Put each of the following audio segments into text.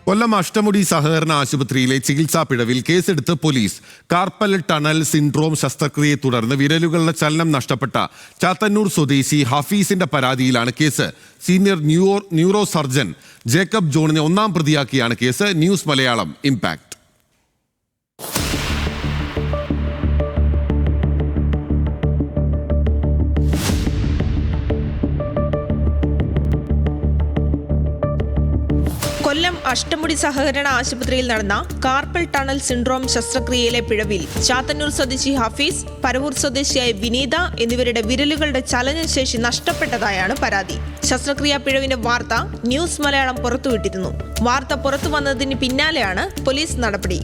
കൊല്ലം അഷ്ടമുടി സഹകരണ ആശുപത്രിയിലെ ചികിത്സാ പിഴവിൽ കേസെടുത്ത് പോലീസ്. കാർപ്പൽ ടണൽ സിൻഡ്രോം ശസ്ത്രക്രിയയെ തുടർന്ന് വിരലുകളുടെ ചലനം നഷ്ടപ്പെട്ട ചാത്തന്നൂർ സ്വദേശി ഹഫീസിന്റെ പരാതിയിലാണ് case. Senior neurosurgeon Jacob ജോണിനെ ഒന്നാം പ്രതിയാക്കിയാണ് case. News Malayalam impact. Kollam Ashtamudi സഹകരണ ആശുപത്രിയിൽ നടന്ന കാർപ്പൽ ടണൽ സിൻഡ്രോം ശസ്ത്രക്രിയയിലെ പിഴവിൽ ചാത്തന്നൂർ സ്വദേശി ഹഫീസ്, പരവൂർ സ്വദേശിയായ വിനീത എന്നിവരുടെ വിരലുകളുടെ ചലനശേഷി നഷ്ടപ്പെട്ടതായാണ് പരാതി. ശസ്ത്രക്രിയാ പിഴവിന്റെ വാർത്ത ന്യൂസ് മലയാളം പുറത്തുവിട്ടിരുന്നു. വാർത്ത പുറത്തു വന്നതിന് പിന്നാലെയാണ് പോലീസ് നടപടി.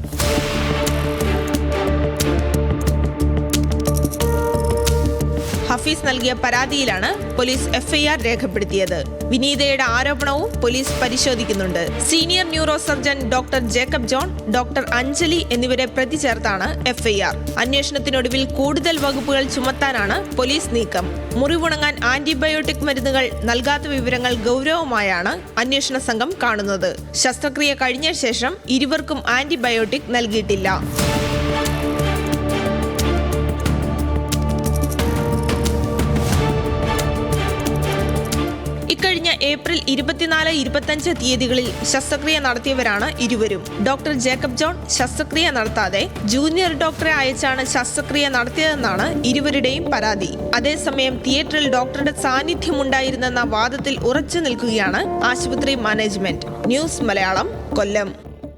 ഹഫീസ് നൽകിയ പരാതിയിലാണ് പോലീസ് എഫ്ഐആർ രേഖപ്പെടുത്തിയത്. വിനീതയുടെ ആരോപണവും പോലീസ് പരിശോധിക്കുന്നുണ്ട്. Senior neuro surgeon doctor Jacob John, doctor Anjali എന്നിവരെ പ്രതി ചേർത്താണ് എഫ്ഐആർ. അന്വേഷണത്തിനൊടുവിൽ കൂടുതൽ വകുപ്പുകൾ ചുമത്താനാണ് പോലീസ് നീക്കം. മുറിവുണങ്ങാൻ ആന്റിബയോട്ടിക് മരുന്നുകൾ നൽകാത്ത വിവരങ്ങൾ ഗൗരവമായാണ് അന്വേഷണ സംഘം കാണുന്നത്. ശസ്ത്രക്രിയ കഴിഞ്ഞ ശേഷം ഇരുവർക്കും ആന്റിബയോട്ടിക് നൽകിയിട്ടില്ല. ഇക്കഴിഞ്ഞ ഏപ്രിൽ 24-25 തീയതികളിൽ ശസ്ത്രക്രിയ നടത്തിയവരാണ് ഇരുവരും. ഡോക്ടർ ജേക്കബ് ജോൺ ശസ്ത്രക്രിയ നടത്താതെ ജൂനിയർ ഡോക്ടറെ അയച്ചാണ് ശസ്ത്രക്രിയ നടത്തിയതെന്നാണ് ഇരുവരുടെയും പരാതി. അതേസമയം തിയേറ്ററിൽ ഡോക്ടറുടെ സാന്നിധ്യമുണ്ടായിരുന്നെന്ന വാദത്തിൽ ഉറച്ചു നിൽക്കുകയാണ് ആശുപത്രി മാനേജ്മെന്റ്. ന്യൂസ് മലയാളം, കൊല്ലം.